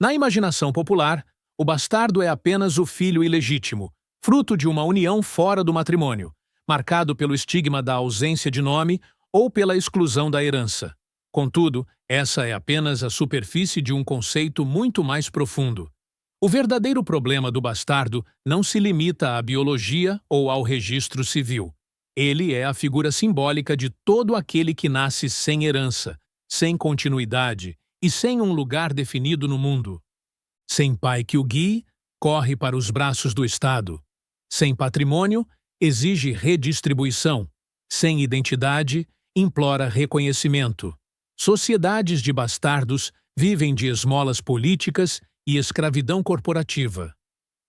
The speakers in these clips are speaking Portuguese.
Na imaginação popular, o bastardo é apenas o filho ilegítimo, fruto de uma união fora do matrimônio, marcado pelo estigma da ausência de nome ou pela exclusão da herança. Contudo, essa é apenas a superfície de um conceito muito mais profundo. O verdadeiro problema do bastardo não se limita à biologia ou ao registro civil. Ele é a figura simbólica de todo aquele que nasce sem herança, sem continuidade e sem um lugar definido no mundo. Sem pai que o guie, corre para os braços do Estado. Sem patrimônio, exige redistribuição. Sem identidade, implora reconhecimento. Sociedades de bastardos vivem de esmolas políticas e escravidão corporativa.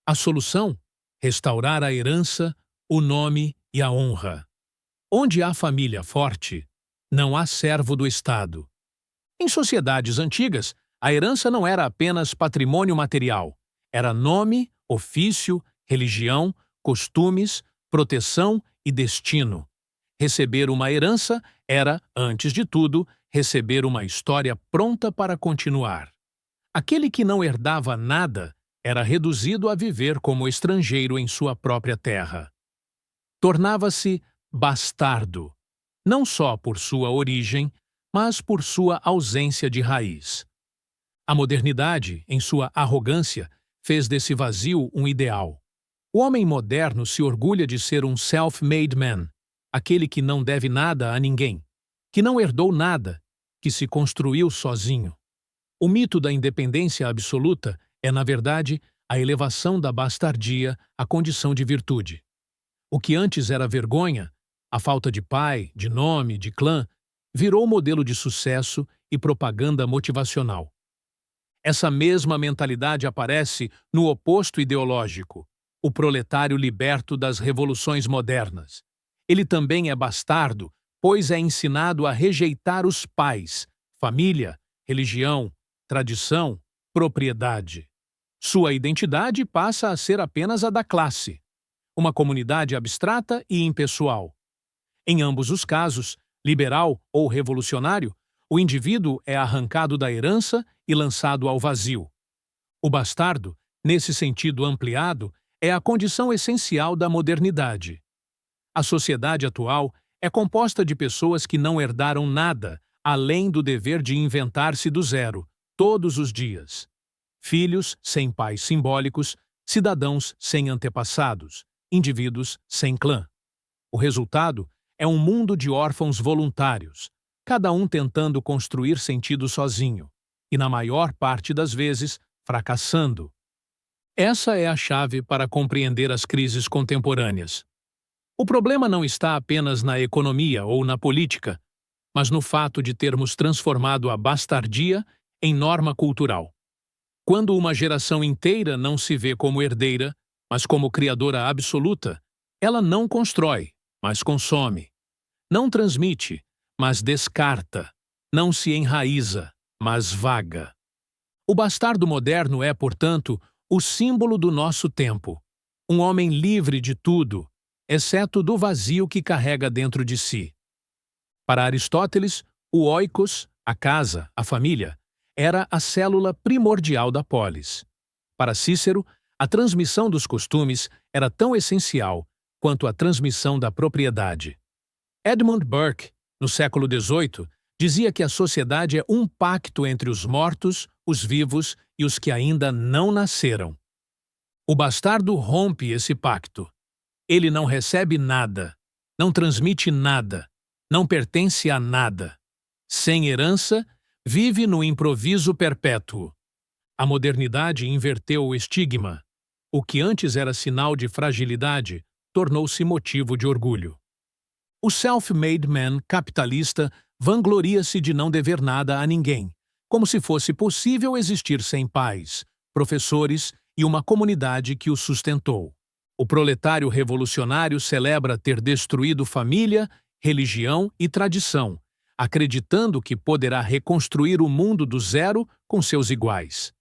A solução? Restaurar a herança, o nome e a honra. Onde há família forte, não há servo do Estado. Em sociedades antigas, a herança não era apenas patrimônio material. Era nome, ofício, religião, costumes, proteção e destino. Receber uma herança era, antes de tudo, receber uma história pronta para continuar. Aquele que não herdava nada era reduzido a viver como estrangeiro em sua própria terra. Tornava-se bastardo, não só por sua origem, mas por sua ausência de raiz. A modernidade, em sua arrogância, fez desse vazio um ideal. O homem moderno se orgulha de ser um self-made man, aquele que não deve nada a ninguém, que não herdou nada, que se construiu sozinho. O mito da independência absoluta é, na verdade, a elevação da bastardia à condição de virtude. O que antes era vergonha, a falta de pai, de nome, de clã, virou modelo de sucesso e propaganda motivacional. Essa mesma mentalidade aparece no oposto ideológico, o proletário liberto das revoluções modernas. Ele também é bastardo, pois é ensinado a rejeitar os pais, família, religião, tradição, propriedade. Sua identidade passa a ser apenas a da classe, uma comunidade abstrata e impessoal. Em ambos os casos, liberal ou revolucionário, o indivíduo é arrancado da herança e lançado ao vazio. O bastardo, nesse sentido ampliado, é a condição essencial da modernidade. A sociedade atual é composta de pessoas que não herdaram nada, além do dever de inventar-se do zero, todos os dias. Filhos sem pais simbólicos, cidadãos sem antepassados, indivíduos sem clã. O resultado é um mundo de órfãos voluntários, cada um tentando construir sentido sozinho, e na maior parte das vezes, fracassando. Essa é a chave para compreender as crises contemporâneas. O problema não está apenas na economia ou na política, mas no fato de termos transformado a bastardia em norma cultural. Quando uma geração inteira não se vê como herdeira, mas como criadora absoluta, ela não constrói, mas consome. Não transmite, mas descarta. Não se enraiza, mas vaga. O bastardo moderno é, portanto, o símbolo do nosso tempo. Um homem livre de tudo, exceto do vazio que carrega dentro de si. Para Aristóteles, o oikos, a casa, a família, era a célula primordial da polis. Para Cícero, a transmissão dos costumes era tão essencial quanto a transmissão da propriedade. Edmund Burke, no século XVIII, dizia que a sociedade é um pacto entre os mortos, os vivos e os que ainda não nasceram. O bastardo rompe esse pacto. Ele não recebe nada, não transmite nada, não pertence a nada. Sem herança, vive no improviso perpétuo. A modernidade inverteu o estigma. O que antes era sinal de fragilidade tornou-se motivo de orgulho. O self-made man capitalista vangloria-se de não dever nada a ninguém, como se fosse possível existir sem pais, professores e uma comunidade que o sustentou. O proletário revolucionário celebra ter destruído família, religião e tradição, acreditando que poderá reconstruir o mundo do zero com seus iguais.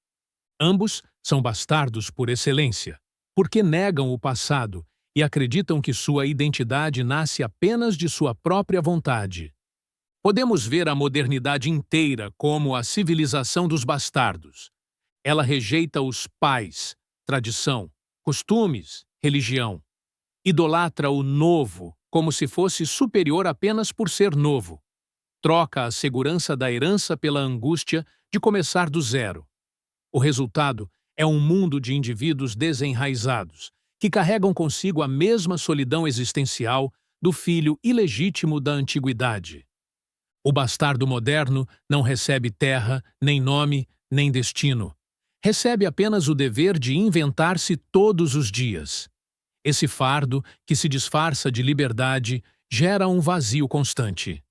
Ambos são bastardos por excelência, porque negam o passado e acreditam que sua identidade nasce apenas de sua própria vontade. Podemos ver a modernidade inteira como a civilização dos bastardos. Ela rejeita os pais, tradição, costumes, religião. Idolatra o novo como se fosse superior apenas por ser novo. Troca a segurança da herança pela angústia de começar do zero. O resultado é um mundo de indivíduos desenraizados, que carregam consigo a mesma solidão existencial do filho ilegítimo da antiguidade. O bastardo moderno não recebe terra, nem nome, nem destino. Recebe apenas o dever de inventar-se todos os dias. Esse fardo, que se disfarça de liberdade, gera um vazio constante.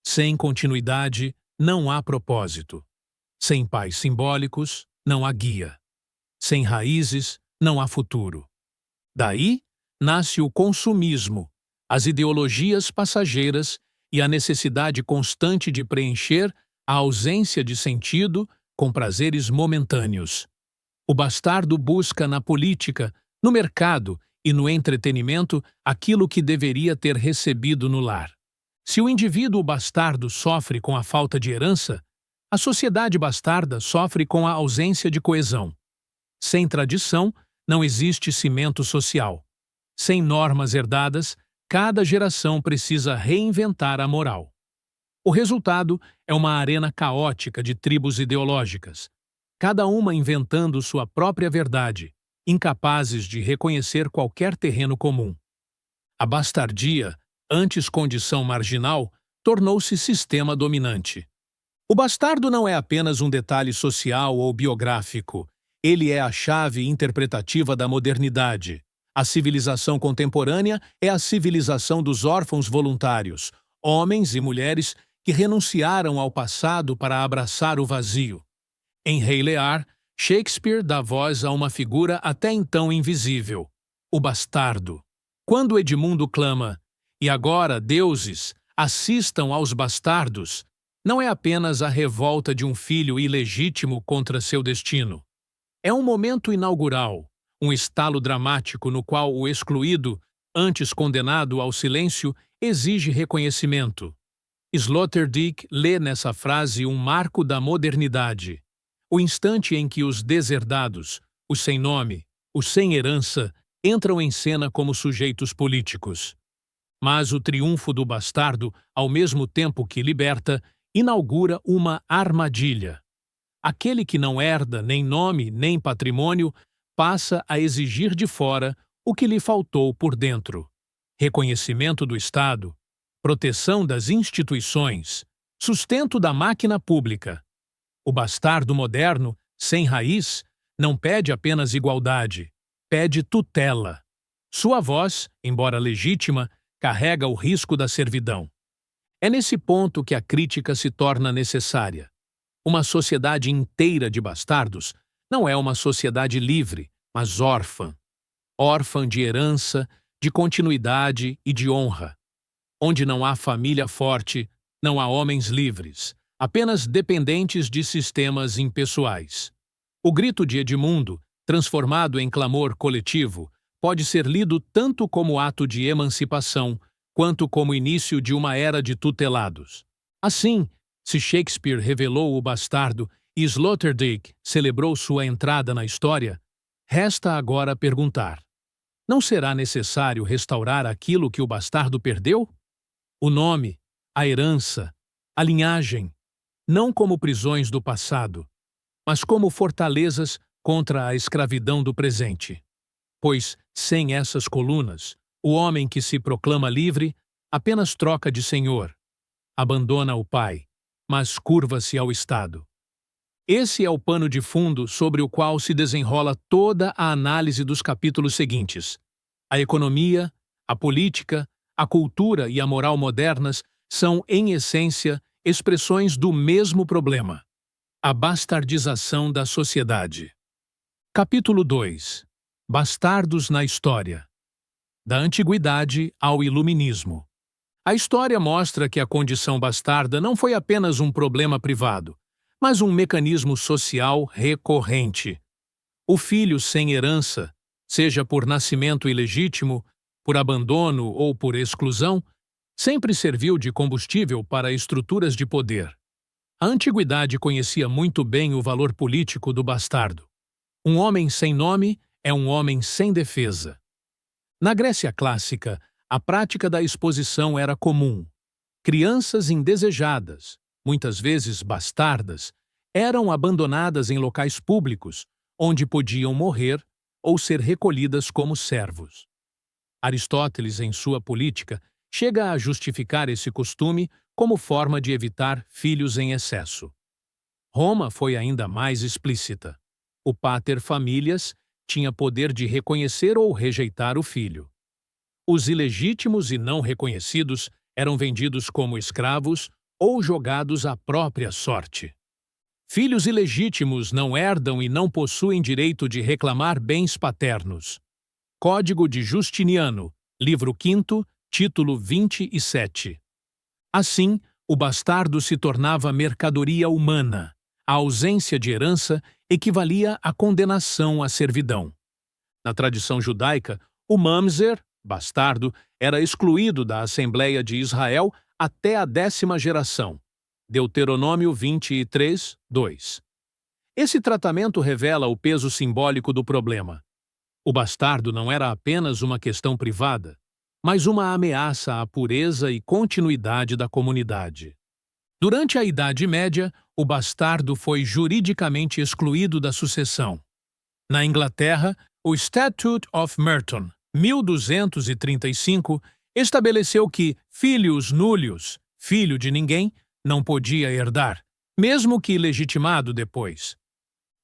Sem continuidade, não há propósito. Sem pais simbólicos, não há guia. Sem raízes, não há futuro. Daí nasce o consumismo, as ideologias passageiras e a necessidade constante de preencher a ausência de sentido com prazeres momentâneos. O bastardo busca na política, no mercado e no entretenimento aquilo que deveria ter recebido no lar. Se o indivíduo bastardo sofre com a falta de herança, a sociedade bastarda sofre com a ausência de coesão. Sem tradição, não existe cimento social. Sem normas herdadas, cada geração precisa reinventar a moral. O resultado é uma arena caótica de tribos ideológicas, cada uma inventando sua própria verdade, incapazes de reconhecer qualquer terreno comum. A bastardia, antes condição marginal, tornou-se sistema dominante. O bastardo não é apenas um detalhe social ou biográfico, ele é a chave interpretativa da modernidade. A civilização contemporânea é a civilização dos órfãos voluntários, homens e mulheres que renunciaram ao passado para abraçar o vazio. Em Rei Lear, Shakespeare dá voz a uma figura até então invisível, o bastardo. Quando Edmundo clama, "E agora, deuses, assistam aos bastardos", não é apenas a revolta de um filho ilegítimo contra seu destino. É um momento inaugural, um estalo dramático no qual o excluído, antes condenado ao silêncio, exige reconhecimento. Sloterdijk lê nessa frase um marco da modernidade, o instante em que os deserdados, os sem nome, os sem herança, entram em cena como sujeitos políticos. Mas o triunfo do bastardo, ao mesmo tempo que liberta, inaugura uma armadilha. Aquele que não herda nem nome nem patrimônio passa a exigir de fora o que lhe faltou por dentro: reconhecimento do Estado, proteção das instituições, sustento da máquina pública. O bastardo moderno, sem raiz, não pede apenas igualdade, pede tutela. Sua voz, embora legítima, carrega o risco da servidão. É nesse ponto que a crítica se torna necessária. Uma sociedade inteira de bastardos não é uma sociedade livre, mas órfã. Órfã de herança, de continuidade e de honra. Onde não há família forte, não há homens livres, apenas dependentes de sistemas impessoais. O grito de Edmundo, transformado em clamor coletivo, pode ser lido tanto como ato de emancipação, quanto como início de uma era de tutelados. Assim, se Shakespeare revelou o bastardo e Sloterdijk celebrou sua entrada na história, resta agora perguntar: não será necessário restaurar aquilo que o bastardo perdeu? O nome, a herança, a linhagem, não como prisões do passado, mas como fortalezas contra a escravidão do presente. Pois, sem essas colunas, o homem que se proclama livre apenas troca de senhor, abandona o pai, mas curva-se ao Estado. Esse é o pano de fundo sobre o qual se desenrola toda a análise dos capítulos seguintes. A economia, a política, a cultura e a moral modernas são, em essência, expressões do mesmo problema: a bastardização da sociedade. Capítulo 2. Bastardos na história. Da antiguidade ao iluminismo. A história mostra que a condição bastarda não foi apenas um problema privado, mas um mecanismo social recorrente. O filho sem herança, seja por nascimento ilegítimo, por abandono ou por exclusão, sempre serviu de combustível para estruturas de poder. A antiguidade conhecia muito bem o valor político do bastardo. Um homem sem nome é um homem sem defesa. Na Grécia clássica, a prática da exposição era comum. Crianças indesejadas, muitas vezes bastardas, eram abandonadas em locais públicos, onde podiam morrer ou ser recolhidas como servos. Aristóteles, em sua Política, chega a justificar esse costume como forma de evitar filhos em excesso. Roma foi ainda mais explícita. O pater familias tinha poder de reconhecer ou rejeitar o filho. Os ilegítimos e não reconhecidos eram vendidos como escravos ou jogados à própria sorte. Filhos ilegítimos não herdam e não possuem direito de reclamar bens paternos. Código de Justiniano, livro 5º, título 27. Assim, o bastardo se tornava mercadoria humana. A ausência de herança equivalia à condenação à servidão. Na tradição judaica, o mamzer, bastardo, era excluído da Assembleia de Israel até a 10ª geração. Deuteronômio 23, 2. Esse tratamento revela o peso simbólico do problema. O bastardo não era apenas uma questão privada, mas uma ameaça à pureza e continuidade da comunidade. Durante a Idade Média, o bastardo foi juridicamente excluído da sucessão. Na Inglaterra, o Statute of Merton, 1235, estabeleceu que filhos núlios, filho de ninguém, não podia herdar, mesmo que legitimado depois.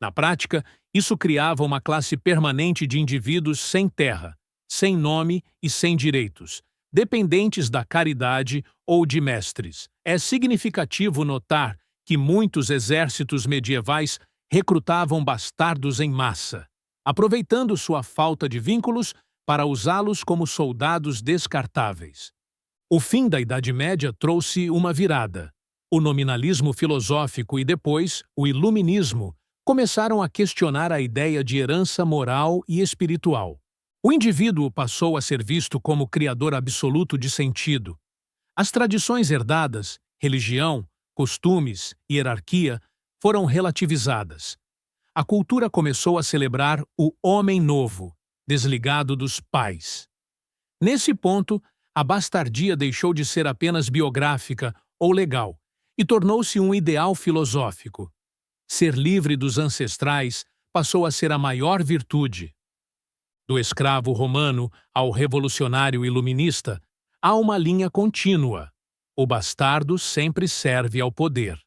Na prática, isso criava uma classe permanente de indivíduos sem terra, sem nome e sem direitos, dependentes da caridade ou de mestres. É significativo notar que muitos exércitos medievais recrutavam bastardos em massa, aproveitando sua falta de vínculos para usá-los como soldados descartáveis. O fim da Idade Média trouxe uma virada. O nominalismo filosófico e depois o iluminismo começaram a questionar a ideia de herança moral e espiritual. O indivíduo passou a ser visto como criador absoluto de sentido. As tradições herdadas, religião, costumes, hierarquia, foram relativizadas. A cultura começou a celebrar o homem novo, desligado dos pais. Nesse ponto, a bastardia deixou de ser apenas biográfica ou legal e tornou-se um ideal filosófico. Ser livre dos ancestrais passou a ser a maior virtude. Do escravo romano ao revolucionário iluminista, há uma linha contínua. O bastardo sempre serve ao poder.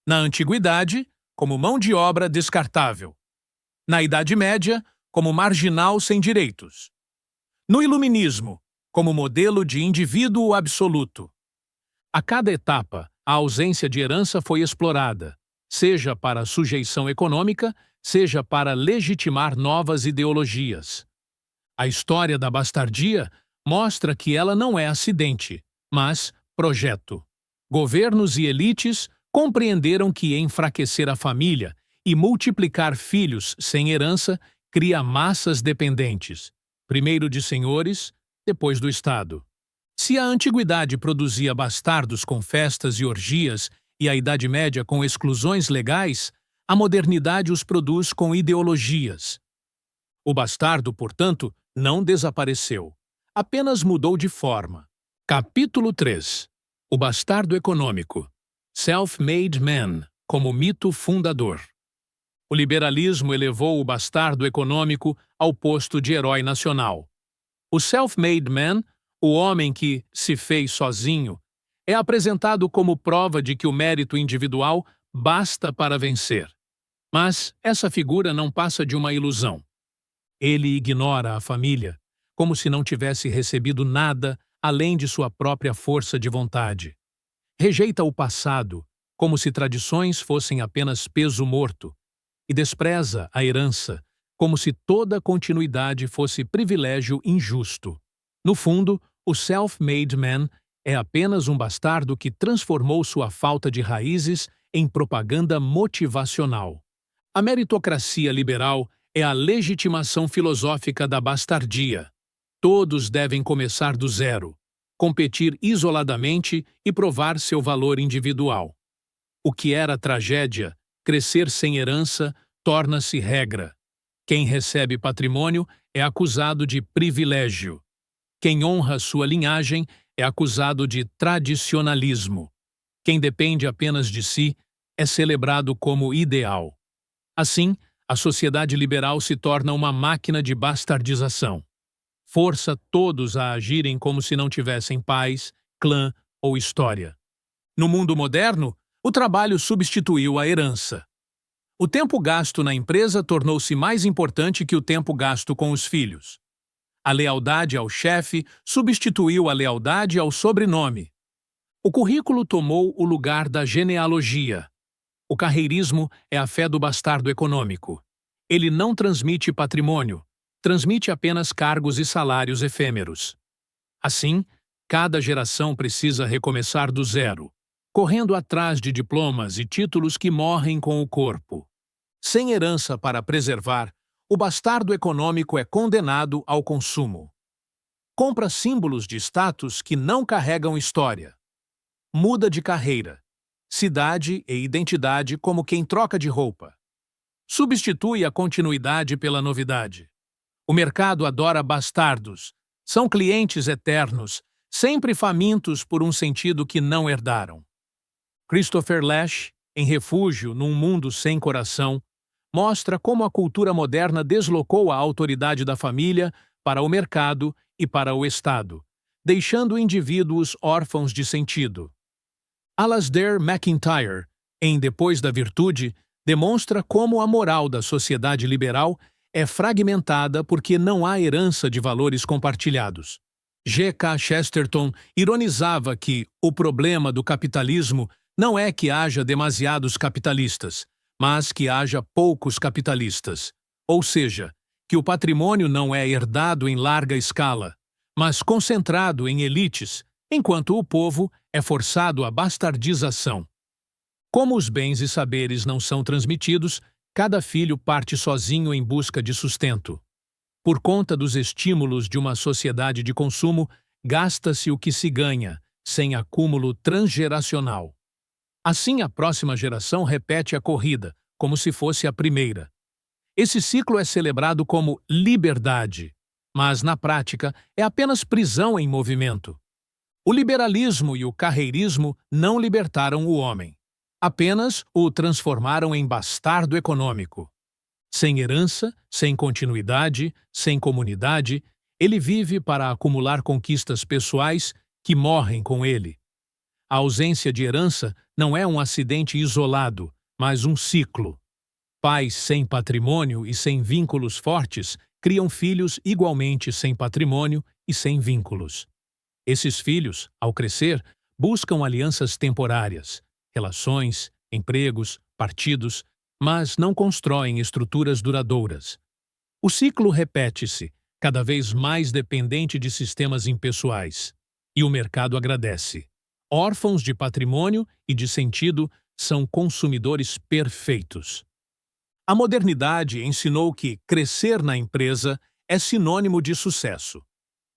Na antiguidade, como mão de obra descartável. Na Idade Média, como marginal sem direitos. No iluminismo, como modelo de indivíduo absoluto. A cada etapa, a ausência de herança foi explorada, seja para sujeição econômica, seja para legitimar novas ideologias. A história da bastardia mostra que ela não é acidente, mas projeto. Governos e elites compreenderam que enfraquecer a família e multiplicar filhos sem herança cria massas dependentes, primeiro de senhores, depois do Estado. Se a antiguidade produzia bastardos com festas e orgias e a Idade Média com exclusões legais, a modernidade os produz com ideologias. O bastardo, portanto, não desapareceu, apenas mudou de forma. Capítulo 3. O bastardo econômico. Self-made man, como mito fundador. O liberalismo elevou o bastardo econômico ao posto de herói nacional. O self-made man, o homem que se fez sozinho, é apresentado como prova de que o mérito individual basta para vencer. Mas essa figura não passa de uma ilusão. Ele ignora a família, como se não tivesse recebido nada além de sua própria força de vontade. Rejeita o passado, como se tradições fossem apenas peso morto, e despreza a herança, como se toda continuidade fosse privilégio injusto. No fundo, o self-made man é apenas um bastardo que transformou sua falta de raízes em propaganda motivacional. A meritocracia liberal é a legitimação filosófica da bastardia. Todos devem começar do zero, competir isoladamente e provar seu valor individual. O que era tragédia, crescer sem herança, torna-se regra. Quem recebe patrimônio é acusado de privilégio. Quem honra sua linhagem é acusado de tradicionalismo. Quem depende apenas de si é celebrado como ideal. Assim, a sociedade liberal se torna uma máquina de bastardização. Força todos a agirem como se não tivessem pais, clã ou história. No mundo moderno, o trabalho substituiu a herança. O tempo gasto na empresa tornou-se mais importante que o tempo gasto com os filhos. A lealdade ao chefe substituiu a lealdade ao sobrenome. O currículo tomou o lugar da genealogia. O carreirismo é a fé do bastardo econômico. Ele não transmite patrimônio, transmite apenas cargos e salários efêmeros. Assim, cada geração precisa recomeçar do zero, correndo atrás de diplomas e títulos que morrem com o corpo. Sem herança para preservar, o bastardo econômico é condenado ao consumo. Compra símbolos de status que não carregam história. Muda de carreira, cidade e identidade como quem troca de roupa. Substitui a continuidade pela novidade. O mercado adora bastardos. São clientes eternos, sempre famintos por um sentido que não herdaram. Christopher Lasch, em Refúgio num Mundo Sem Coração, mostra como a cultura moderna deslocou a autoridade da família para o mercado e para o Estado, deixando indivíduos órfãos de sentido. Alasdair MacIntyre, em Depois da Virtude, demonstra como a moral da sociedade liberal é fragmentada porque não há herança de valores compartilhados. G.K. Chesterton ironizava que o problema do capitalismo não é que haja demasiados capitalistas, mas que haja poucos capitalistas. Ou seja, que o patrimônio não é herdado em larga escala, mas concentrado em elites, enquanto o povo é forçado à bastardização. Como os bens e saberes não são transmitidos, cada filho parte sozinho em busca de sustento. Por conta dos estímulos de uma sociedade de consumo, gasta-se o que se ganha, sem acúmulo transgeracional. Assim, a próxima geração repete a corrida, como se fosse a primeira. Esse ciclo é celebrado como liberdade, mas, na prática, é apenas prisão em movimento. O liberalismo e o carreirismo não libertaram o homem. Apenas o transformaram em bastardo econômico. Sem herança, sem continuidade, sem comunidade, ele vive para acumular conquistas pessoais que morrem com ele. A ausência de herança não é um acidente isolado, mas um ciclo. Pais sem patrimônio e sem vínculos fortes criam filhos igualmente sem patrimônio e sem vínculos. Esses filhos, ao crescer, buscam alianças temporárias, relações, empregos, partidos, mas não constroem estruturas duradouras. O ciclo repete-se, cada vez mais dependente de sistemas impessoais. E o mercado agradece. Órfãos de patrimônio e de sentido são consumidores perfeitos. A modernidade ensinou que crescer na empresa é sinônimo de sucesso.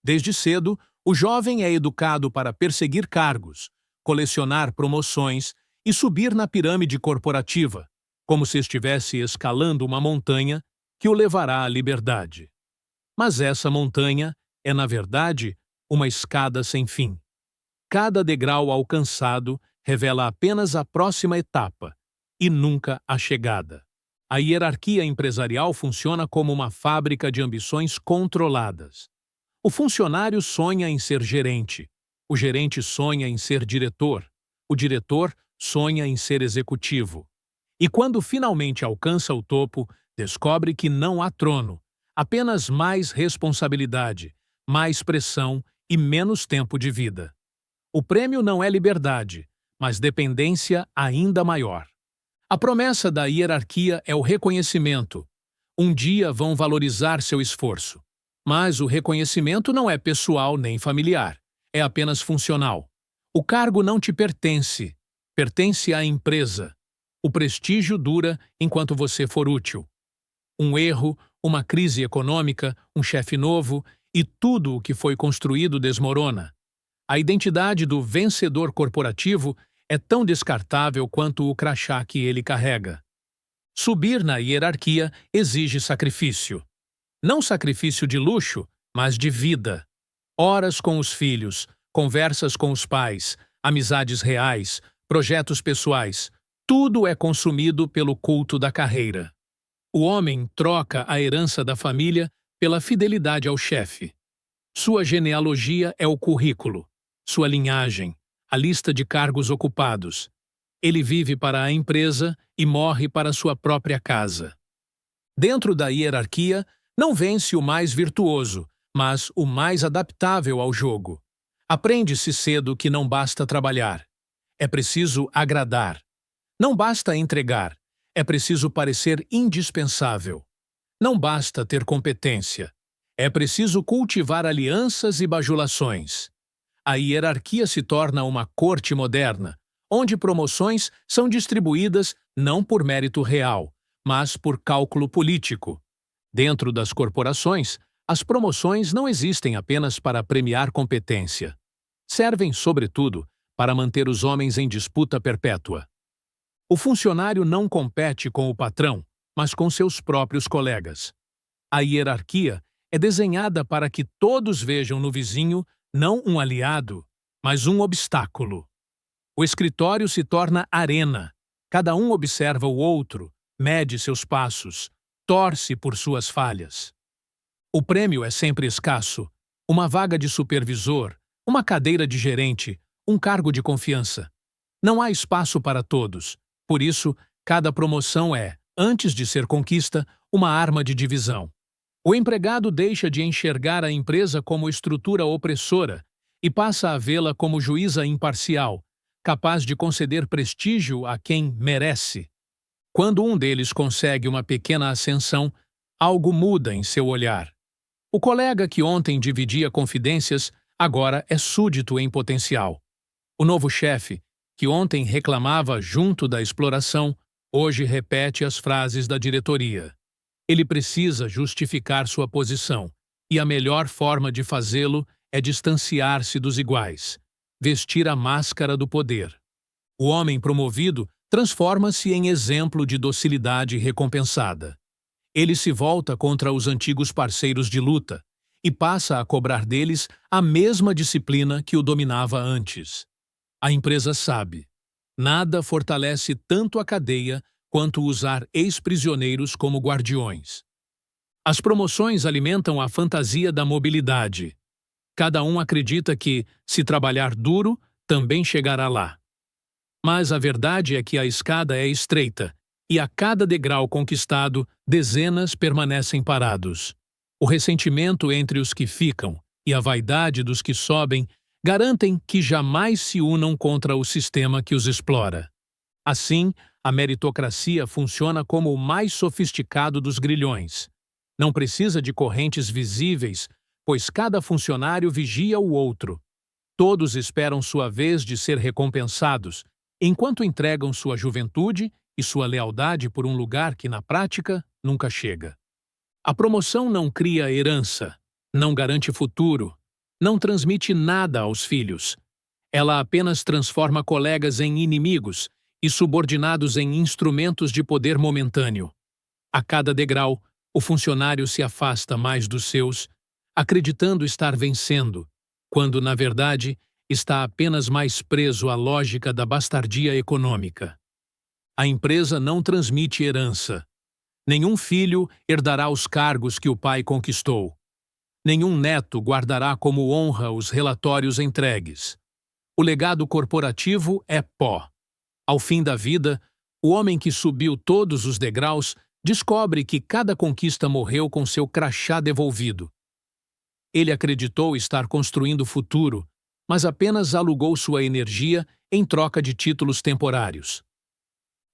Desde cedo, o jovem é educado para perseguir cargos, colecionar promoções e subir na pirâmide corporativa, como se estivesse escalando uma montanha que o levará à liberdade. Mas essa montanha é, na verdade, uma escada sem fim. Cada degrau alcançado revela apenas a próxima etapa, e nunca a chegada. A hierarquia empresarial funciona como uma fábrica de ambições controladas. O funcionário sonha em ser gerente, o gerente sonha em ser diretor, o diretor sonha em ser executivo. E quando finalmente alcança o topo, descobre que não há trono, apenas mais responsabilidade, mais pressão e menos tempo de vida. O prêmio não é liberdade, mas dependência ainda maior. A promessa da hierarquia é o reconhecimento. Um dia vão valorizar seu esforço. Mas o reconhecimento não é pessoal nem familiar. É apenas funcional. O cargo não te pertence. Pertence à empresa. O prestígio dura enquanto você for útil. Um erro, uma crise econômica, um chefe novo e tudo o que foi construído desmorona. A identidade do vencedor corporativo é tão descartável quanto o crachá que ele carrega. Subir na hierarquia exige sacrifício. Não sacrifício de luxo, mas de vida. Horas com os filhos, conversas com os pais, amizades reais, projetos pessoais, tudo é consumido pelo culto da carreira. O homem troca a herança da família pela fidelidade ao chefe. Sua genealogia é o currículo, sua linhagem, a lista de cargos ocupados. Ele vive para a empresa e morre para sua própria casa. Dentro da hierarquia, não vence o mais virtuoso, mas o mais adaptável ao jogo. Aprende-se cedo que não basta trabalhar. É preciso agradar. Não basta entregar. É preciso parecer indispensável. Não basta ter competência. É preciso cultivar alianças e bajulações. A hierarquia se torna uma corte moderna, onde promoções são distribuídas não por mérito real, mas por cálculo político. Dentro das corporações, as promoções não existem apenas para premiar competência. Servem, sobretudo, para manter os homens em disputa perpétua. O funcionário não compete com o patrão, mas com seus próprios colegas. A hierarquia é desenhada para que todos vejam no vizinho não um aliado, mas um obstáculo. O escritório se torna arena. Cada um observa o outro, mede seus passos, torce por suas falhas. O prêmio é sempre escasso. Uma vaga de supervisor, uma cadeira de gerente, um cargo de confiança. Não há espaço para todos. Por isso, cada promoção é, antes de ser conquista, uma arma de divisão. O empregado deixa de enxergar a empresa como estrutura opressora e passa a vê-la como juíza imparcial, capaz de conceder prestígio a quem merece. Quando um deles consegue uma pequena ascensão, algo muda em seu olhar. O colega que ontem dividia confidências agora é súdito em potencial. O novo chefe, que ontem reclamava junto da exploração, hoje repete as frases da diretoria. Ele precisa justificar sua posição, e a melhor forma de fazê-lo é distanciar-se dos iguais, vestir a máscara do poder. O homem promovido transforma-se em exemplo de docilidade recompensada. Ele se volta contra os antigos parceiros de luta e passa a cobrar deles a mesma disciplina que o dominava antes. A empresa sabe. Nada fortalece tanto a cadeia quanto usar ex-prisioneiros como guardiões. As promoções alimentam a fantasia da mobilidade. Cada um acredita que, se trabalhar duro, também chegará lá. Mas a verdade é que a escada é estreita, e a cada degrau conquistado, dezenas permanecem parados. O ressentimento entre os que ficam e a vaidade dos que sobem garantem que jamais se unam contra o sistema que os explora. Assim, a meritocracia funciona como o mais sofisticado dos grilhões. Não precisa de correntes visíveis, pois cada funcionário vigia o outro. Todos esperam sua vez de ser recompensados, enquanto entregam sua juventude e sua lealdade por um lugar que, na prática, nunca chega. A promoção não cria herança, não garante futuro, não transmite nada aos filhos. Ela apenas transforma colegas em inimigos e subordinados em instrumentos de poder momentâneo. A cada degrau, o funcionário se afasta mais dos seus, acreditando estar vencendo, quando, na verdade, está apenas mais preso à lógica da bastardia econômica. A empresa não transmite herança. Nenhum filho herdará os cargos que o pai conquistou. Nenhum neto guardará como honra os relatórios entregues. O legado corporativo é pó. Ao fim da vida, o homem que subiu todos os degraus descobre que cada conquista morreu com seu crachá devolvido. Ele acreditou estar construindo o futuro, mas apenas alugou sua energia em troca de títulos temporários.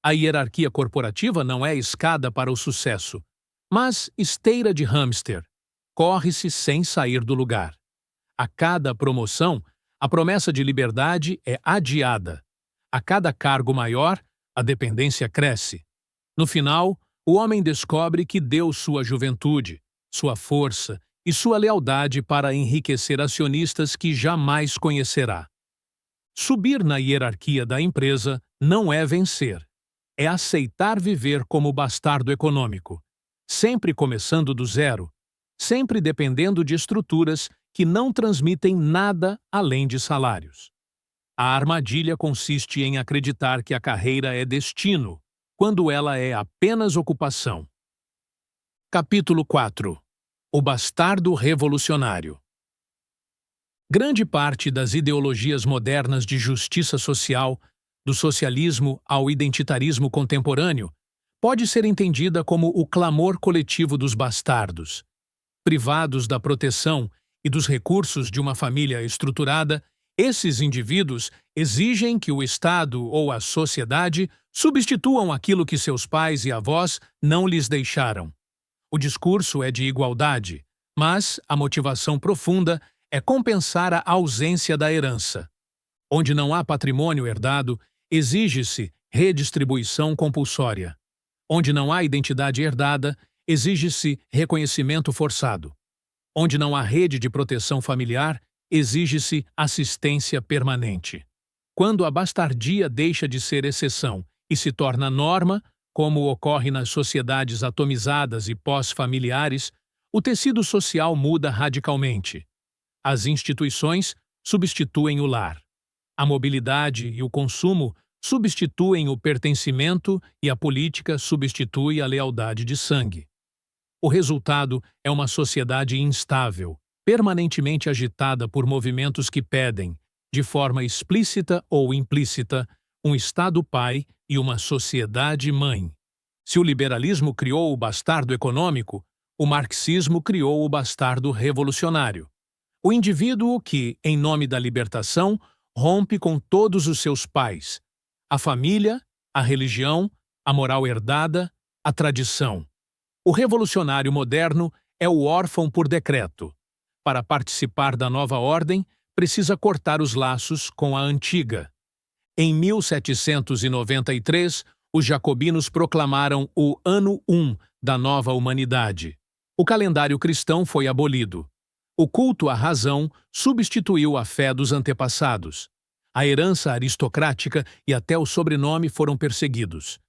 A hierarquia corporativa não é escada para o sucesso, mas esteira de hamster. Corre-se sem sair do lugar. A cada promoção, a promessa de liberdade é adiada. A cada cargo maior, a dependência cresce. No final, o homem descobre que deu sua juventude, sua força e sua lealdade para enriquecer acionistas que jamais conhecerá. Subir na hierarquia da empresa não é vencer. É aceitar viver como bastardo econômico, sempre começando do zero, sempre dependendo de estruturas que não transmitem nada além de salários. A armadilha consiste em acreditar que a carreira é destino, quando ela é apenas ocupação. Capítulo 4. O bastardo revolucionário. Grande parte das ideologias modernas de justiça social, do socialismo ao identitarismo contemporâneo, pode ser entendida como o clamor coletivo dos bastardos. Privados da proteção e dos recursos de uma família estruturada, esses indivíduos exigem que o Estado ou a sociedade substituam aquilo que seus pais e avós não lhes deixaram. O discurso é de igualdade, mas a motivação profunda é compensar a ausência da herança. Onde não há patrimônio herdado, exige-se redistribuição compulsória. Onde não há identidade herdada, exige-se reconhecimento forçado. Onde não há rede de proteção familiar, exige-se assistência permanente. Quando a bastardia deixa de ser exceção e se torna norma, como ocorre nas sociedades atomizadas e pós-familiares, o tecido social muda radicalmente. As instituições substituem o lar. A mobilidade e o consumo substituem o pertencimento e a política substitui a lealdade de sangue. O resultado é uma sociedade instável, permanentemente agitada por movimentos que pedem, de forma explícita ou implícita, um Estado-pai e uma sociedade-mãe. Se o liberalismo criou o bastardo econômico, o marxismo criou o bastardo revolucionário. O indivíduo que, em nome da libertação, rompe com todos os seus pais, a família, a religião, a moral herdada, a tradição. O revolucionário moderno é o órfão por decreto. Para participar da nova ordem, precisa cortar os laços com a antiga. Em 1793, os jacobinos proclamaram o Ano I da nova humanidade. O calendário cristão foi abolido. O culto à razão substituiu a fé dos antepassados. A herança aristocrática e até o sobrenome foram perseguidos.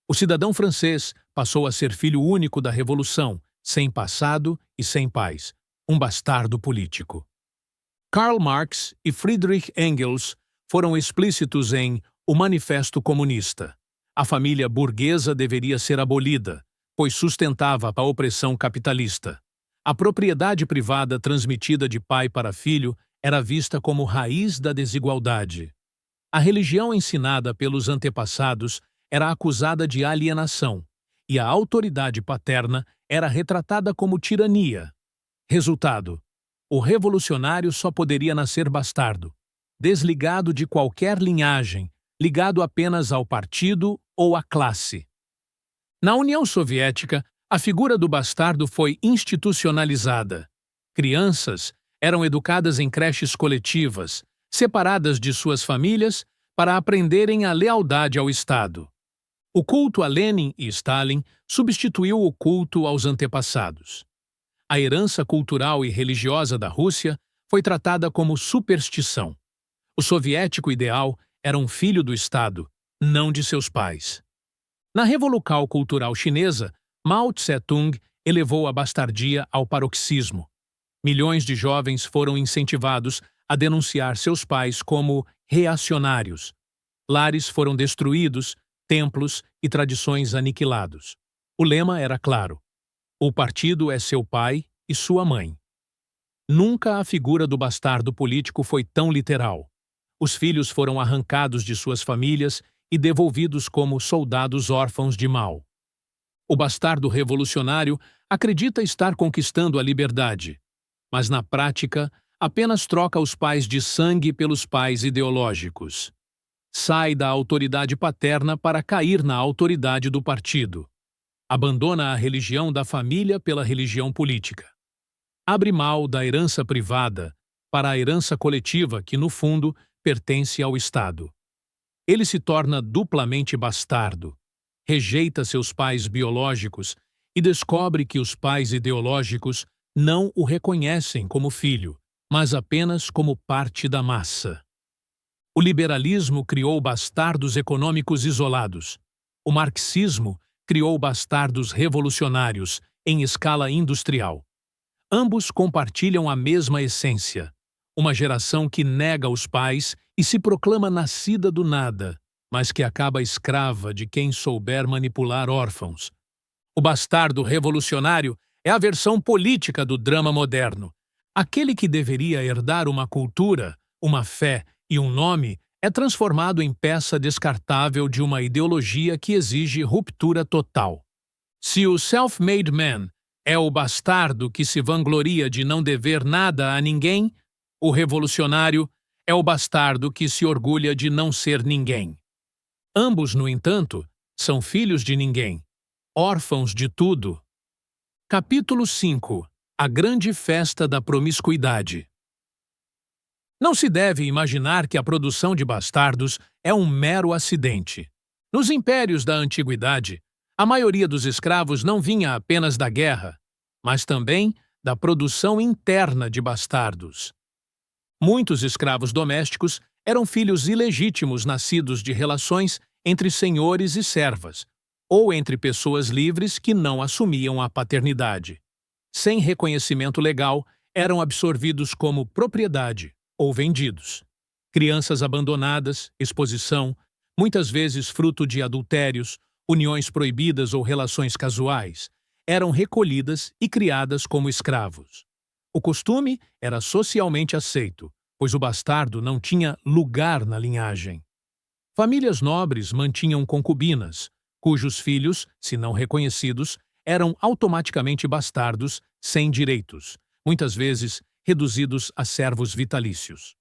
O cidadão francês passou a ser filho único da Revolução, sem passado e sem pais, um bastardo político. Karl Marx e Friedrich Engels foram explícitos em O Manifesto Comunista. A família burguesa deveria ser abolida, pois sustentava a opressão capitalista. A propriedade privada transmitida de pai para filho era vista como raiz da desigualdade. A religião ensinada pelos antepassados era acusada de alienação, e a autoridade paterna era retratada como tirania. Resultado: o revolucionário só poderia nascer bastardo, desligado de qualquer linhagem, ligado apenas ao partido ou à classe. Na União Soviética, a figura do bastardo foi institucionalizada. Crianças eram educadas em creches coletivas, separadas de suas famílias, para aprenderem a lealdade ao Estado. O culto a Lenin e Stalin substituiu o culto aos antepassados. A herança cultural e religiosa da Rússia foi tratada como superstição. O soviético ideal era um filho do Estado, não de seus pais. Na Revolução Cultural Chinesa, Mao Tse-tung elevou a bastardia ao paroxismo. Milhões de jovens foram incentivados a denunciar seus pais como reacionários. Lares foram destruídos, templos e tradições aniquilados. O lema era claro: o partido é seu pai e sua mãe. Nunca a figura do bastardo político foi tão literal. Os filhos foram arrancados de suas famílias e devolvidos como soldados órfãos de Mao. O bastardo revolucionário acredita estar conquistando a liberdade, mas na prática apenas troca os pais de sangue pelos pais ideológicos. Sai da autoridade paterna para cair na autoridade do partido. Abandona a religião da família pela religião política. Abre mão da herança privada para a herança coletiva que, no fundo, pertence ao Estado. Ele se torna duplamente bastardo, rejeita seus pais biológicos e descobre que os pais ideológicos não o reconhecem como filho, mas apenas como parte da massa. O liberalismo criou bastardos econômicos isolados. O marxismo criou bastardos revolucionários em escala industrial. Ambos compartilham a mesma essência. Uma geração que nega os pais e se proclama nascida do nada, mas que acaba escrava de quem souber manipular órfãos. O bastardo revolucionário é a versão política do drama moderno. Aquele que deveria herdar uma cultura, uma fé e um nome é transformado em peça descartável de uma ideologia que exige ruptura total. Se o self-made man é o bastardo que se vangloria de não dever nada a ninguém, o revolucionário é o bastardo que se orgulha de não ser ninguém. Ambos, no entanto, são filhos de ninguém, órfãos de tudo. Capítulo 5. A grande festa da promiscuidade. Não se deve imaginar que a produção de bastardos é um mero acidente. Nos impérios da antiguidade, a maioria dos escravos não vinha apenas da guerra, mas também da produção interna de bastardos. Muitos escravos domésticos eram filhos ilegítimos nascidos de relações entre senhores e servas, ou entre pessoas livres que não assumiam a paternidade. Sem reconhecimento legal, eram absorvidos como propriedade ou vendidos. Crianças abandonadas, exposição, muitas vezes fruto de adultérios, uniões proibidas ou relações casuais, eram recolhidas e criadas como escravos. O costume era socialmente aceito, pois o bastardo não tinha lugar na linhagem. Famílias nobres mantinham concubinas, cujos filhos, se não reconhecidos, eram automaticamente bastardos sem direitos, muitas vezes reduzidos a servos vitalícios.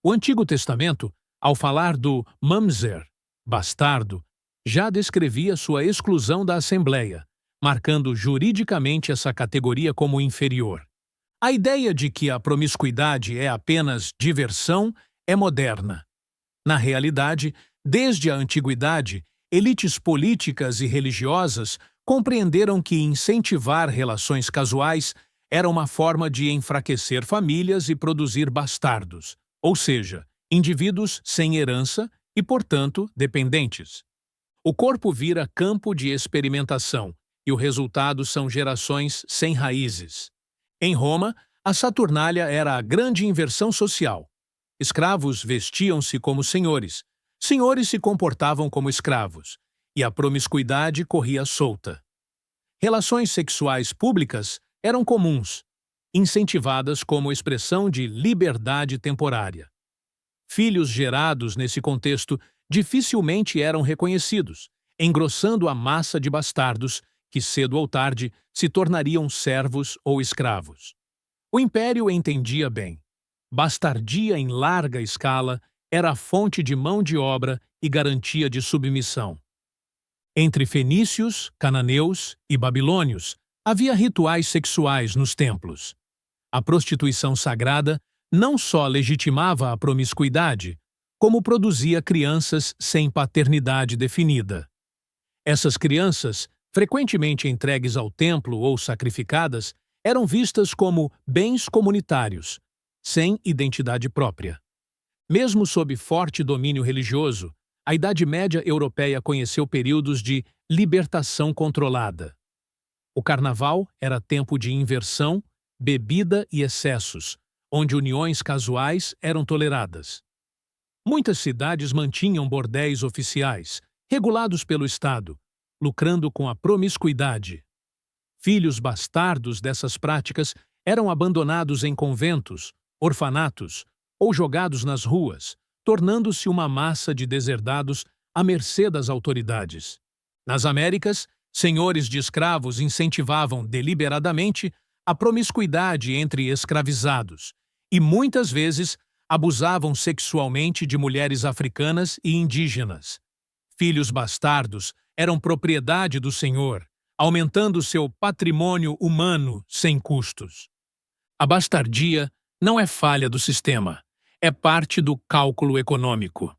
O Antigo Testamento, ao falar do mamzer, bastardo, já descrevia sua exclusão da Assembleia, marcando juridicamente essa categoria como inferior. A ideia de que a promiscuidade é apenas diversão é moderna. Na realidade, desde a antiguidade, elites políticas e religiosas compreenderam que incentivar relações casuais era uma forma de enfraquecer famílias e produzir bastardos, ou seja, indivíduos sem herança e, portanto, dependentes. O corpo vira campo de experimentação e o resultado são gerações sem raízes. Em Roma, a Saturnália era a grande inversão social. Escravos vestiam-se como senhores, senhores se comportavam como escravos, e a promiscuidade corria solta. Relações sexuais públicas eram comuns, incentivadas como expressão de liberdade temporária. Filhos gerados nesse contexto dificilmente eram reconhecidos, engrossando a massa de bastardos que, cedo ou tarde, se tornariam servos ou escravos. O Império entendia bem. Bastardia em larga escala era a fonte de mão de obra e garantia de submissão. Entre fenícios, cananeus e babilônios, havia rituais sexuais nos templos. A prostituição sagrada não só legitimava a promiscuidade, como produzia crianças sem paternidade definida. Essas crianças, frequentemente entregues ao templo ou sacrificadas, eram vistas como bens comunitários, sem identidade própria. Mesmo sob forte domínio religioso, a Idade Média europeia conheceu períodos de libertação controlada. O carnaval era tempo de inversão, bebida e excessos, onde uniões casuais eram toleradas. Muitas cidades mantinham bordéis oficiais, regulados pelo Estado, lucrando com a promiscuidade. Filhos bastardos dessas práticas eram abandonados em conventos, orfanatos ou jogados nas ruas, tornando-se uma massa de deserdados à mercê das autoridades. Nas Américas, senhores de escravos incentivavam deliberadamente a promiscuidade entre escravizados e, muitas vezes, abusavam sexualmente de mulheres africanas e indígenas. Filhos bastardos eram propriedade do senhor, aumentando seu patrimônio humano sem custos. A bastardia não é falha do sistema, é parte do cálculo econômico.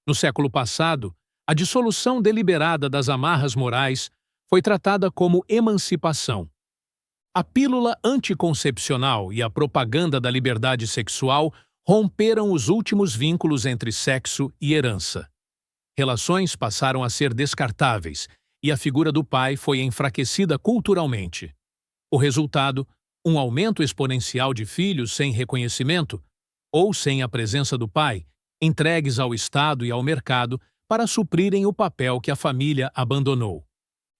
No século passado, a dissolução deliberada das amarras morais foi tratada como emancipação. A pílula anticoncepcional e a propaganda da liberdade sexual Romperam os últimos vínculos entre sexo e herança. Relações passaram a ser descartáveis e a figura do pai foi enfraquecida culturalmente. O resultado, um aumento exponencial de filhos sem reconhecimento ou sem a presença do pai, entregues ao Estado e ao mercado para suprirem o papel que a família abandonou.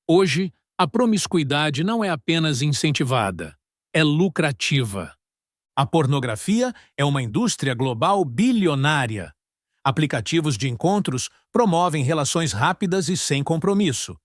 Hoje, a promiscuidade não é apenas incentivada, é lucrativa. A pornografia é uma indústria global bilionária. Aplicativos de encontros promovem relações rápidas e sem compromisso.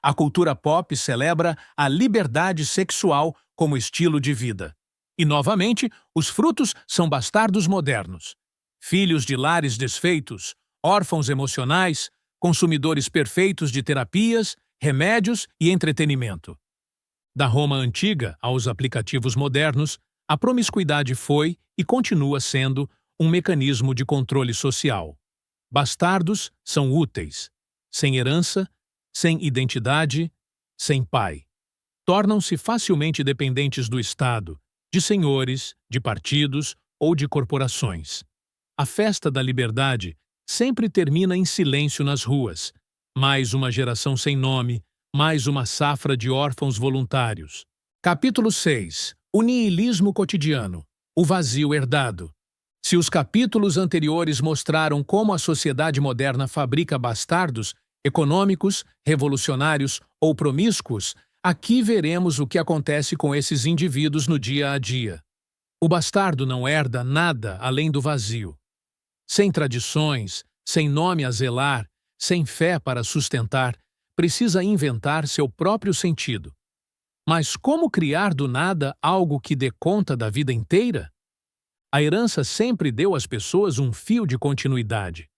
A cultura pop celebra a liberdade sexual como estilo de vida. E, novamente, os frutos são bastardos modernos. Filhos de lares desfeitos, órfãos emocionais, consumidores perfeitos de terapias, remédios e entretenimento. Da Roma antiga aos aplicativos modernos, a promiscuidade foi e continua sendo um mecanismo de controle social. Bastardos são úteis, sem herança, sem identidade, sem pai. Tornam-se facilmente dependentes do Estado, de senhores, de partidos ou de corporações. A festa da liberdade sempre termina em silêncio nas ruas. Mais uma geração sem nome, mais uma safra de órfãos voluntários. Capítulo 6. O niilismo cotidiano. O vazio herdado. Se os capítulos anteriores mostraram como a sociedade moderna fabrica bastardos, econômicos, revolucionários ou promíscuos, aqui veremos o que acontece com esses indivíduos no dia a dia. O bastardo não herda nada além do vazio. Sem tradições, sem nome a zelar, sem fé para sustentar, precisa inventar seu próprio sentido. Mas como criar do nada algo que dê conta da vida inteira? A herança sempre deu às pessoas um fio de continuidade,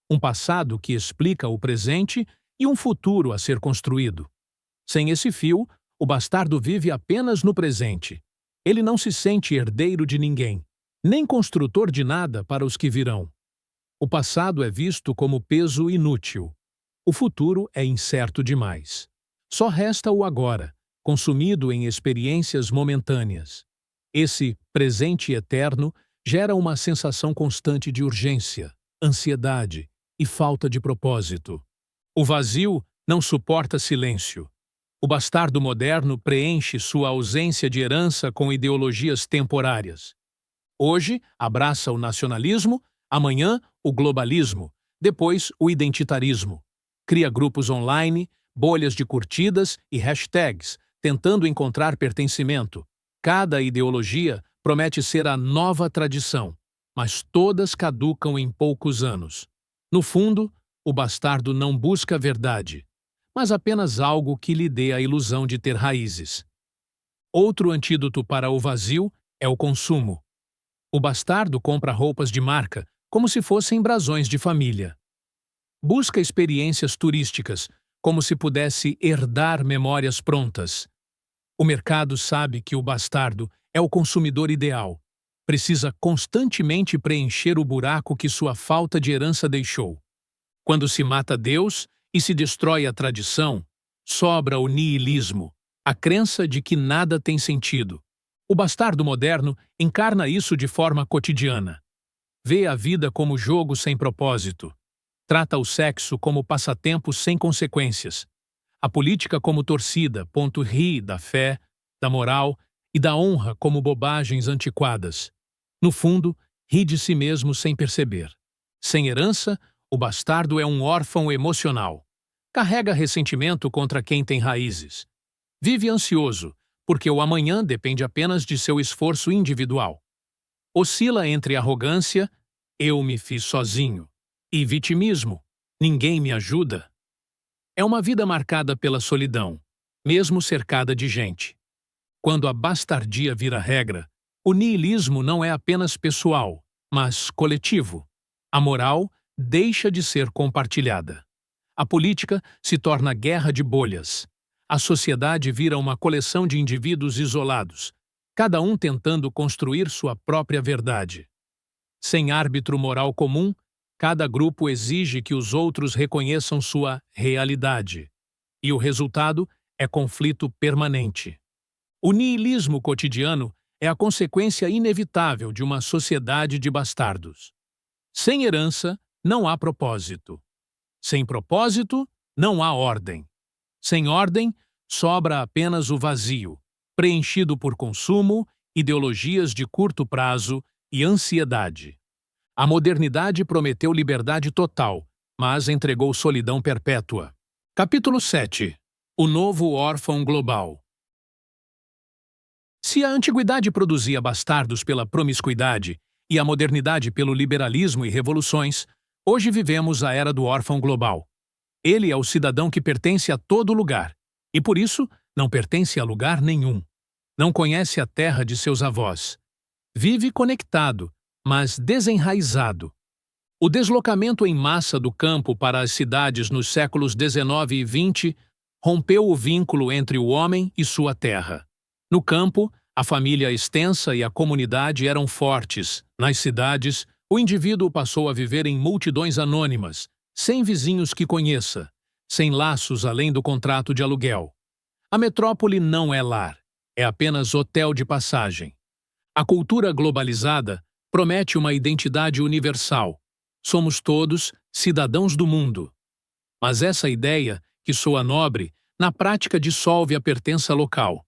um passado que explica o presente e um futuro a ser construído. Sem esse fio, o bastardo vive apenas no presente. Ele não se sente herdeiro de ninguém, nem construtor de nada para os que virão. O passado é visto como peso inútil. O futuro é incerto demais. Só resta o agora, consumido em experiências momentâneas. Esse presente eterno gera uma sensação constante de urgência, ansiedade e falta de propósito. O vazio não suporta silêncio. O bastardo moderno preenche sua ausência de herança com ideologias temporárias. Hoje abraça o nacionalismo, amanhã o globalismo, depois o identitarismo. Cria grupos online, bolhas de curtidas e hashtags, tentando encontrar pertencimento. Cada ideologia promete ser a nova tradição, mas todas caducam em poucos anos. No fundo, o bastardo não busca a verdade, mas apenas algo que lhe dê a ilusão de ter raízes. Outro antídoto para o vazio é o consumo. O bastardo compra roupas de marca como se fossem brasões de família. Busca experiências turísticas, como se pudesse herdar memórias prontas. O mercado sabe que o bastardo é o consumidor ideal. Precisa constantemente preencher o buraco que sua falta de herança deixou. Quando se mata Deus e se destrói a tradição, sobra o niilismo, a crença de que nada tem sentido. O bastardo moderno encarna isso de forma cotidiana. Vê a vida como jogo sem propósito. Trata o sexo como passatempo sem consequências. A política como torcida, ri da fé, da moral e da honra como bobagens antiquadas. No fundo, ri de si mesmo sem perceber. Sem herança, o bastardo é um órfão emocional. Carrega ressentimento contra quem tem raízes. Vive ansioso, porque o amanhã depende apenas de seu esforço individual. Oscila entre arrogância, eu me fiz sozinho, e vitimismo, ninguém me ajuda. É uma vida marcada pela solidão, mesmo cercada de gente. Quando a bastardia vira regra, o niilismo não é apenas pessoal, mas coletivo. A moral deixa de ser compartilhada. A política se torna guerra de bolhas. A sociedade vira uma coleção de indivíduos isolados, cada um tentando construir sua própria verdade. Sem árbitro moral comum, cada grupo exige que os outros reconheçam sua realidade. E o resultado é conflito permanente. O niilismo cotidiano é a consequência inevitável de uma sociedade de bastardos. Sem herança, não há propósito. Sem propósito, não há ordem. Sem ordem, sobra apenas o vazio, preenchido por consumo, ideologias de curto prazo e ansiedade. A modernidade prometeu liberdade total, mas entregou solidão perpétua. Capítulo 7. O novo órfão global. Se a antiguidade produzia bastardos pela promiscuidade e a modernidade pelo liberalismo e revoluções, hoje vivemos a era do órfão global. Ele é o cidadão que pertence a todo lugar, e por isso não pertence a lugar nenhum. Não conhece a terra de seus avós. Vive conectado, mas desenraizado. O deslocamento em massa do campo para as cidades nos séculos XIX e XX rompeu o vínculo entre o homem e sua terra. No campo, a família extensa e a comunidade eram fortes. Nas cidades, o indivíduo passou a viver em multidões anônimas, sem vizinhos que conheça, sem laços além do contrato de aluguel. A metrópole não é lar, é apenas hotel de passagem. A cultura globalizada promete uma identidade universal. Somos todos cidadãos do mundo. Mas essa ideia, que soa nobre, na prática dissolve a pertença local.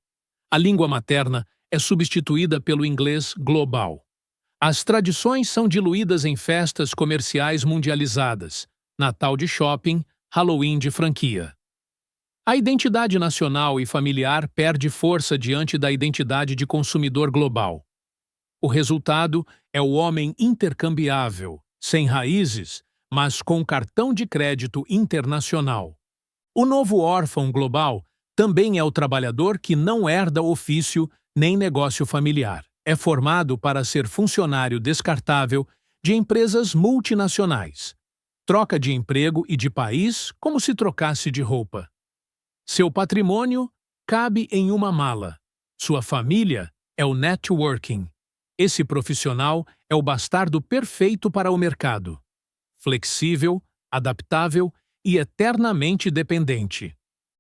A língua materna é substituída pelo inglês global. As tradições são diluídas em festas comerciais mundializadas, Natal de shopping, Halloween de franquia. A identidade nacional e familiar perde força diante da identidade de consumidor global. O resultado é o homem intercambiável, sem raízes, mas com cartão de crédito internacional. O novo órfão global também é o trabalhador que não herda ofício nem negócio familiar. É formado para ser funcionário descartável de empresas multinacionais. Troca de emprego e de país como se trocasse de roupa. Seu patrimônio cabe em uma mala. Sua família é o networking. Esse profissional é o bastardo perfeito para o mercado. Flexível, adaptável e eternamente dependente.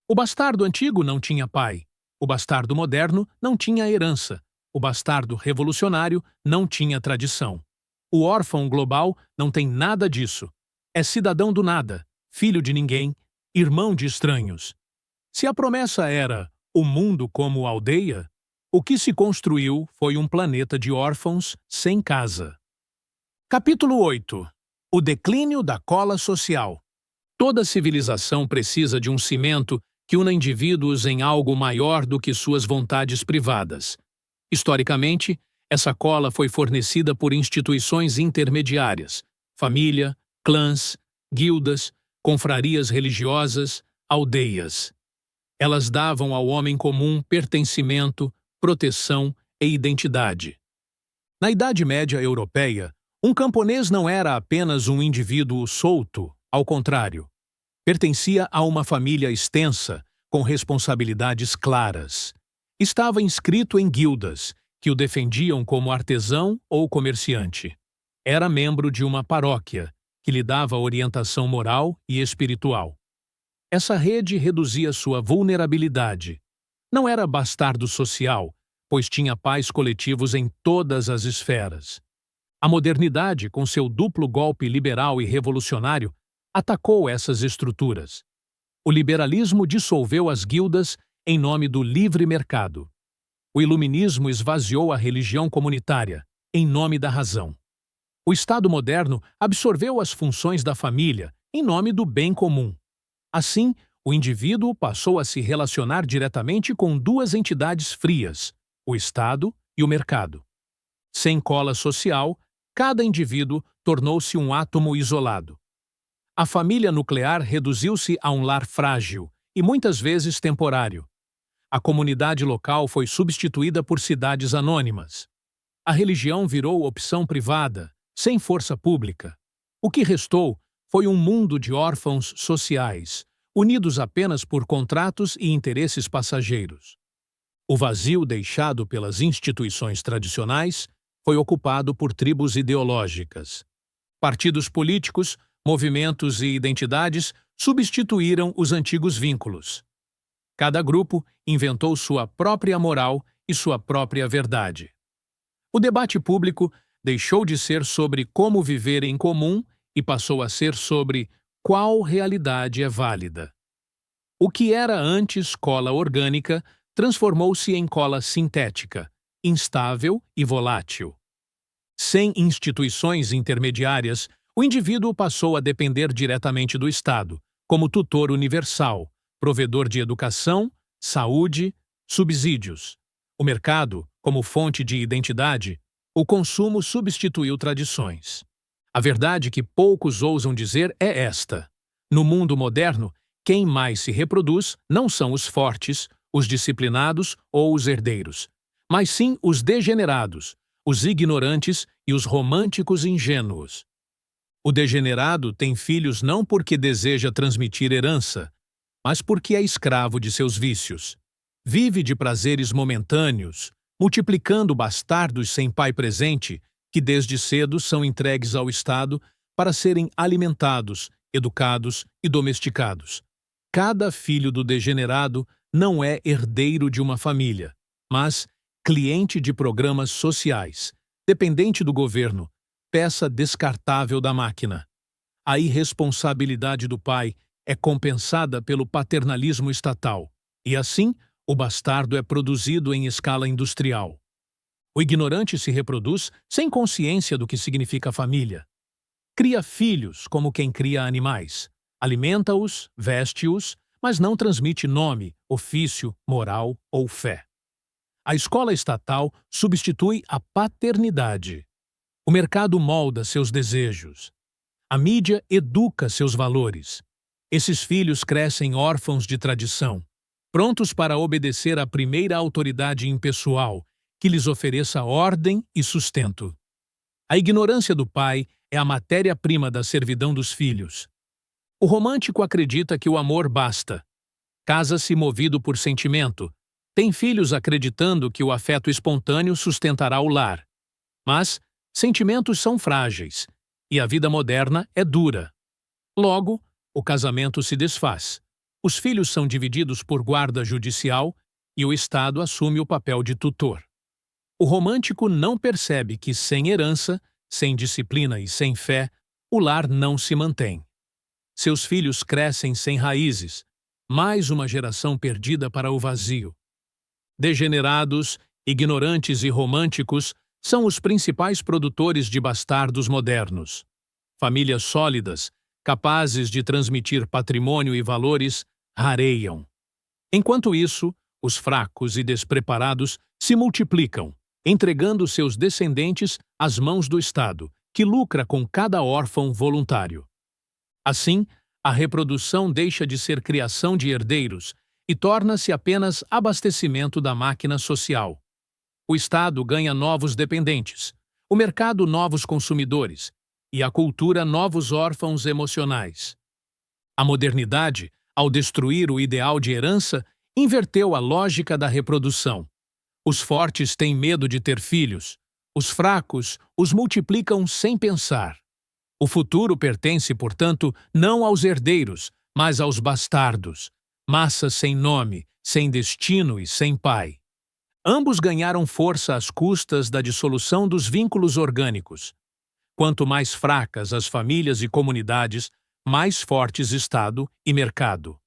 O bastardo antigo não tinha pai. O bastardo moderno não tinha herança. O bastardo revolucionário não tinha tradição. O órfão global não tem nada disso. É cidadão do nada, filho de ninguém, irmão de estranhos. Se a promessa era o mundo como aldeia, o que se construiu foi um planeta de órfãos sem casa. Capítulo 8. O declínio da cola social. Toda civilização precisa de um cimento que una indivíduos em algo maior do que suas vontades privadas. Historicamente, essa cola foi fornecida por instituições intermediárias, família, clãs, guildas, confrarias religiosas, aldeias. Elas davam ao homem comum pertencimento, proteção e identidade. Na Idade Média Europeia, um camponês não era apenas um indivíduo solto, ao contrário. Pertencia a uma família extensa, com responsabilidades claras. Estava inscrito em guildas, que o defendiam como artesão ou comerciante. Era membro de uma paróquia, que lhe dava orientação moral e espiritual. Essa rede reduzia sua vulnerabilidade. Não era bastardo social, pois tinha pais coletivos em todas as esferas. A modernidade, com seu duplo golpe liberal e revolucionário, atacou essas estruturas. O liberalismo dissolveu as guildas em nome do livre mercado. O iluminismo esvaziou a religião comunitária, em nome da razão. O Estado moderno absorveu as funções da família, em nome do bem comum. Assim, o indivíduo passou a se relacionar diretamente com duas entidades frias, o Estado e o mercado. Sem cola social, cada indivíduo tornou-se um átomo isolado. A família nuclear reduziu-se a um lar frágil e muitas vezes temporário. A comunidade local foi substituída por cidades anônimas. A religião virou opção privada, sem força pública. O que restou foi um mundo de órfãos sociais, unidos apenas por contratos e interesses passageiros. O vazio deixado pelas instituições tradicionais foi ocupado por tribos ideológicas. Partidos políticos, movimentos e identidades substituíram os antigos vínculos. Cada grupo inventou sua própria moral e sua própria verdade. O debate público deixou de ser sobre como viver em comum e passou a ser sobre qual realidade é válida. O que era antes cola orgânica transformou-se em cola sintética, instável e volátil. Sem instituições intermediárias, o indivíduo passou a depender diretamente do Estado, como tutor universal, provedor de educação, saúde, subsídios. O mercado, como fonte de identidade, o consumo substituiu tradições. A verdade que poucos ousam dizer é esta: no mundo moderno, quem mais se reproduz não são os fortes, os disciplinados ou os herdeiros, mas sim os degenerados, os ignorantes e os românticos ingênuos. O degenerado tem filhos não porque deseja transmitir herança, mas porque é escravo de seus vícios. Vive de prazeres momentâneos, multiplicando bastardos sem pai presente, que desde cedo são entregues ao Estado para serem alimentados, educados e domesticados. Cada filho do degenerado não é herdeiro de uma família, mas cliente de programas sociais, dependente do governo, peça descartável da máquina. A irresponsabilidade do pai é compensada pelo paternalismo estatal, e assim o bastardo é produzido em escala industrial. O ignorante se reproduz sem consciência do que significa família. Cria filhos como quem cria animais. Alimenta-os, veste-os, mas não transmite nome, ofício, moral ou fé. A escola estatal substitui a paternidade. O mercado molda seus desejos. A mídia educa seus valores. Esses filhos crescem órfãos de tradição, prontos para obedecer à primeira autoridade impessoal, que lhes ofereça ordem e sustento. A ignorância do pai é a matéria-prima da servidão dos filhos. O romântico acredita que o amor basta. Casa-se movido por sentimento. Tem filhos acreditando que o afeto espontâneo sustentará o lar. Mas sentimentos são frágeis, e a vida moderna é dura. Logo, o casamento se desfaz. Os filhos são divididos por guarda judicial e o Estado assume o papel de tutor. O romântico não percebe que sem herança, sem disciplina e sem fé, o lar não se mantém. Seus filhos crescem sem raízes, mais uma geração perdida para o vazio. Degenerados, ignorantes e românticos são os principais produtores de bastardos modernos. Famílias sólidas, capazes de transmitir patrimônio e valores, rareiam. Enquanto isso, os fracos e despreparados se multiplicam, entregando seus descendentes às mãos do Estado, que lucra com cada órfão voluntário. Assim, a reprodução deixa de ser criação de herdeiros e torna-se apenas abastecimento da máquina social. O Estado ganha novos dependentes, o mercado novos consumidores e a cultura novos órfãos emocionais. A modernidade, ao destruir o ideal de herança, inverteu a lógica da reprodução. Os fortes têm medo de ter filhos, os fracos os multiplicam sem pensar. O futuro pertence, portanto, não aos herdeiros, mas aos bastardos, massa sem nome, sem destino e sem pai. Ambos ganharam força às custas da dissolução dos vínculos orgânicos. Quanto mais fracas as famílias e comunidades, mais fortes Estado e mercado.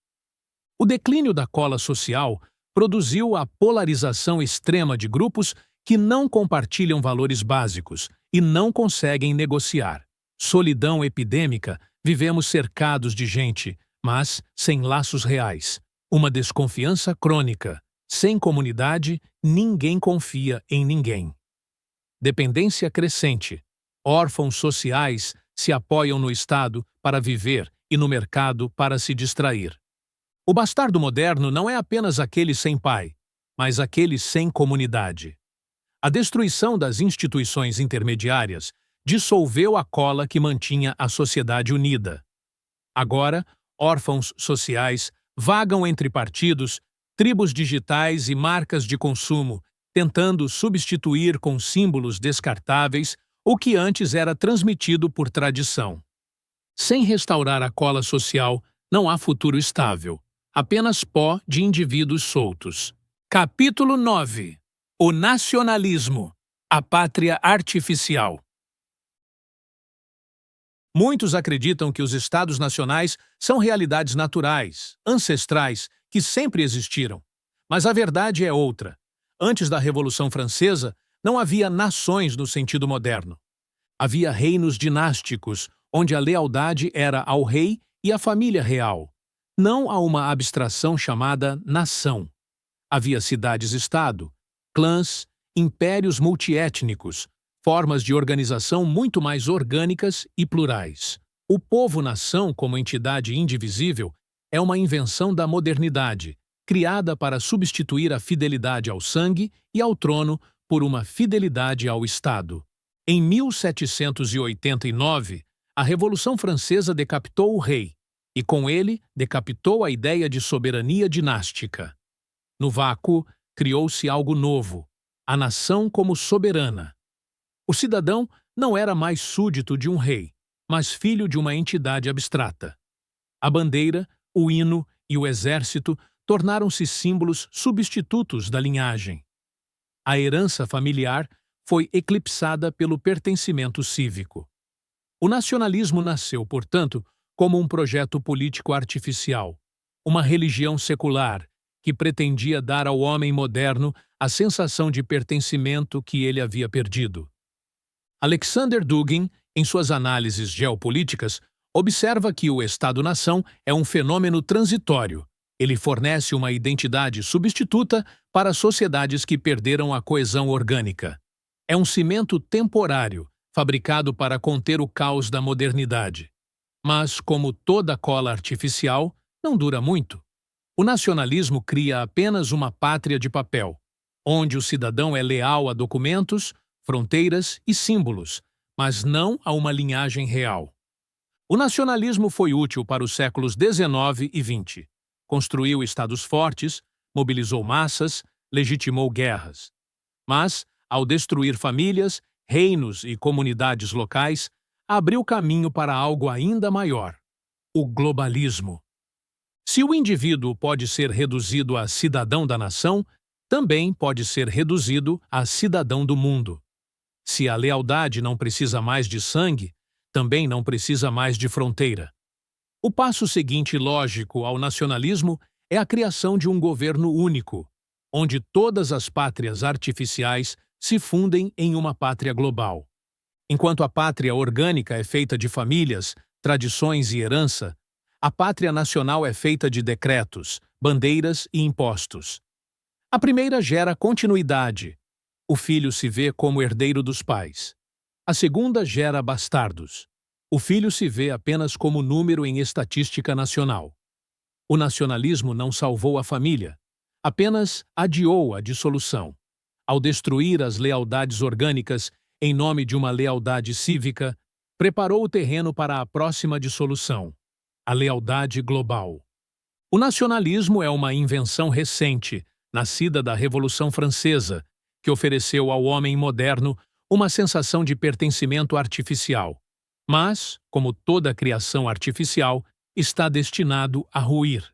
O declínio da cola social produziu a polarização extrema de grupos que não compartilham valores básicos e não conseguem negociar. Solidão epidêmica, vivemos cercados de gente, mas sem laços reais. Uma desconfiança crônica. Sem comunidade, ninguém confia em ninguém. Dependência crescente. Órfãos sociais se apoiam no Estado para viver e no mercado para se distrair. O bastardo moderno não é apenas aquele sem pai, mas aquele sem comunidade. A destruição das instituições intermediárias dissolveu a cola que mantinha a sociedade unida. Agora, órfãos sociais vagam entre partidos, tribos digitais e marcas de consumo, tentando substituir com símbolos descartáveis o que antes era transmitido por tradição. Sem restaurar a cola social, não há futuro estável, apenas pó de indivíduos soltos. Capítulo 9. O nacionalismo. A pátria artificial. Muitos acreditam que os estados nacionais são realidades naturais, ancestrais, que sempre existiram. Mas a verdade é outra. Antes da Revolução Francesa, não havia nações no sentido moderno. Havia reinos dinásticos, onde a lealdade era ao rei e à família real, não a uma abstração chamada nação. Havia cidades-estado, clãs, impérios multiétnicos, formas de organização muito mais orgânicas e plurais. O povo-nação, como entidade indivisível, é uma invenção da modernidade, criada para substituir a fidelidade ao sangue e ao trono por uma fidelidade ao Estado. Em 1789, a Revolução Francesa decapitou o rei, e com ele decapitou a ideia de soberania dinástica. No vácuo, criou-se algo novo, a nação como soberana. O cidadão não era mais súdito de um rei, mas filho de uma entidade abstrata. A bandeira, o hino e o exército tornaram-se símbolos substitutos da linhagem. A herança familiar foi eclipsada pelo pertencimento cívico. O nacionalismo nasceu, portanto, como um projeto político artificial, uma religião secular que pretendia dar ao homem moderno a sensação de pertencimento que ele havia perdido. Alexander Dugin, em suas análises geopolíticas, observa que o Estado-nação é um fenômeno transitório. Ele fornece uma identidade substituta para sociedades que perderam a coesão orgânica. É um cimento temporário, fabricado para conter o caos da modernidade. Mas, como toda cola artificial, não dura muito. O nacionalismo cria apenas uma pátria de papel, onde o cidadão é leal a documentos, fronteiras e símbolos, mas não a uma linhagem real. O nacionalismo foi útil para os séculos XIX e XX. Construiu estados fortes, mobilizou massas, legitimou guerras. Mas, ao destruir famílias, reinos e comunidades locais, abriu caminho para algo ainda maior: o globalismo. Se o indivíduo pode ser reduzido a cidadão da nação, também pode ser reduzido a cidadão do mundo. Se a lealdade não precisa mais de sangue, também não precisa mais de fronteira. O passo seguinte lógico ao nacionalismo é a criação de um governo único, onde todas as pátrias artificiais se fundem em uma pátria global. Enquanto a pátria orgânica é feita de famílias, tradições e herança, a pátria nacional é feita de decretos, bandeiras e impostos. A primeira gera continuidade. O filho se vê como herdeiro dos pais. A segunda gera bastardos. O filho se vê apenas como número em estatística nacional. O nacionalismo não salvou a família, apenas adiou a dissolução. Ao destruir as lealdades orgânicas em nome de uma lealdade cívica, preparou o terreno para a próxima dissolução, a lealdade global. O nacionalismo é uma invenção recente, nascida da Revolução Francesa, que ofereceu ao homem moderno uma sensação de pertencimento artificial. Mas, como toda criação artificial, está destinado a ruir.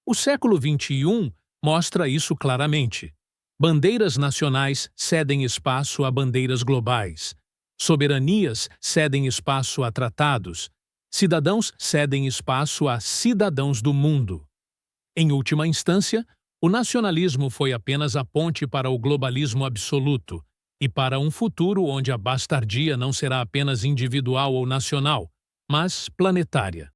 O século XXI mostra isso claramente. Bandeiras nacionais cedem espaço a bandeiras globais. Soberanias cedem espaço a tratados. Cidadãos cedem espaço a cidadãos do mundo. Em última instância, o nacionalismo foi apenas a ponte para o globalismo absoluto e para um futuro onde a bastardia não será apenas individual ou nacional, mas planetária.